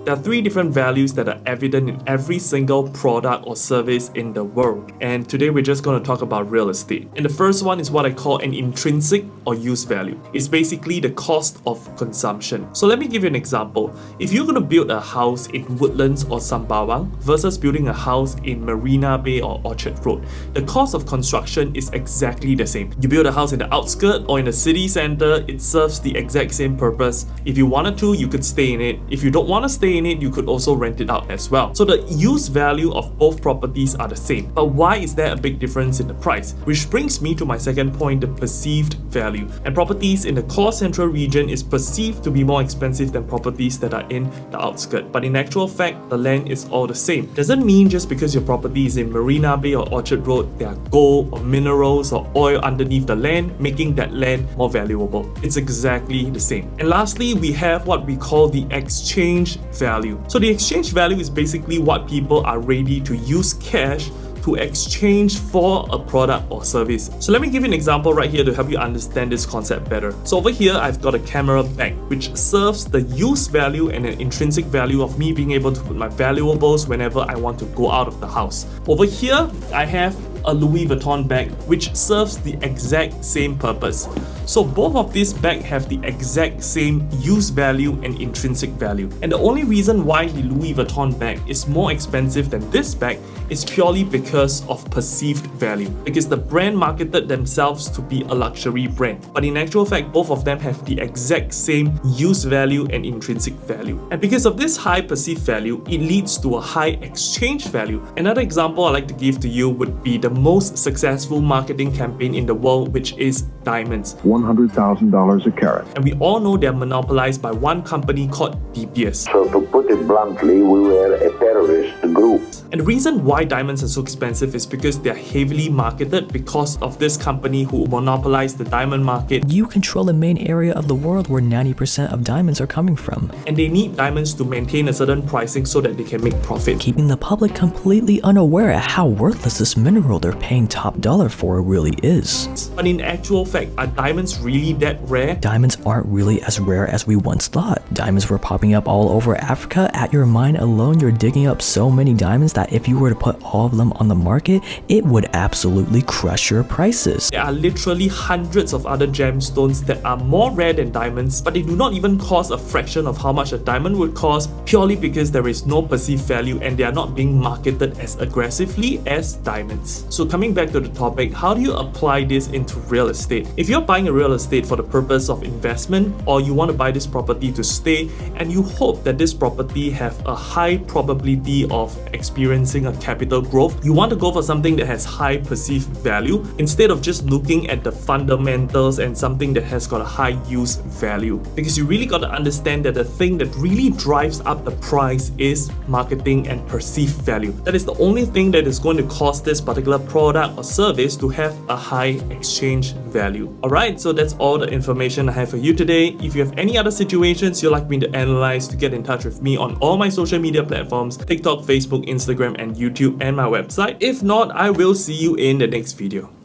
There are three different values that are evident in every single product or service in the world. And today we're just going to talk about real estate. And the first one is what I call an intrinsic or use value. It's basically the cost of consumption. So let me give you an example. If you're going to build a house in Woodlands or Sembawang versus building a house in Marina Bay or Orchard Road, the cost of construction is exactly the same. You build a house in the outskirts or in the city center, it serves the exact same purpose. If you wanted to, you could stay in it. If you don't want to stay in it, you could also rent it out as well. So the use value of both properties are the same. But why is there a big difference in the price? Which brings me to my second point, the perceived value. And properties in the core central region is perceived to be more expensive than properties that are in the outskirts. But in actual fact, the land is all the same. Doesn't mean just because your property is in Marina Bay or Orchard Road, there are gold or minerals or oil underneath the land, making that land more valuable. It's exactly the same. And lastly, we have what we call the exchange value. So the exchange value is basically what people are ready to use cash to exchange for a product or service. So let me give you an example right here to help you understand this concept better. So over here, I've got a camera bag, which serves the use value and an intrinsic value of me being able to put my valuables whenever I want to go out of the house. Over here, I have a Louis Vuitton bag, which serves the exact same purpose. So both of these bags have the exact same use value and intrinsic value. And the only reason why the Louis Vuitton bag is more expensive than this bag is purely because of perceived value. Because the brand marketed themselves to be a luxury brand. But in actual fact, both of them have the exact same use value and intrinsic value. And because of this high perceived value, it leads to a high exchange value. Another example I'd like to give to you would be the most successful marketing campaign in the world, which is diamonds. $100,000 a carat. And we all know they're monopolized by one company called DBS. So to put it bluntly, we were a terrorist group. And the reason why diamonds are so expensive is because they're heavily marketed because of this company who monopolized the diamond market. You control the main area of the world where 90% of diamonds are coming from. And they need diamonds to maintain a certain pricing so that they can make profit. Keeping the public completely unaware at how worthless this mineral they're paying top dollar for really is. But in actual fact, are diamonds really that rare? Diamonds aren't really as rare as we once thought. Diamonds were popping up all over Africa. At your mine alone, you're digging up so many diamonds that if you were to put all of them on the market, it would absolutely crush your prices. There are literally hundreds of other gemstones that are more rare than diamonds, but they do not even cost a fraction of how much a diamond would cost, purely because there is no perceived value and they are not being marketed as aggressively as diamonds. So coming back to the topic, how do you apply this into real estate? If you're buying a real estate for the purpose of investment, or you want to buy this property to stay and you hope that this property have a high probability of experiencing a capital growth, you want to go for something that has high perceived value instead of just looking at the fundamentals and something that has got a high use value. Because you really got to understand that the thing that really drives up the price is marketing and perceived value. That is the only thing that is going to cause this particular product or service to have a high exchange value. Alright, so that's all the information I have for you today. If you have any other situations you'd like me to analyze, to get in touch with me on all my social media platforms, TikTok, Facebook, Instagram, and YouTube, and my website. If not, I will see you in the next video.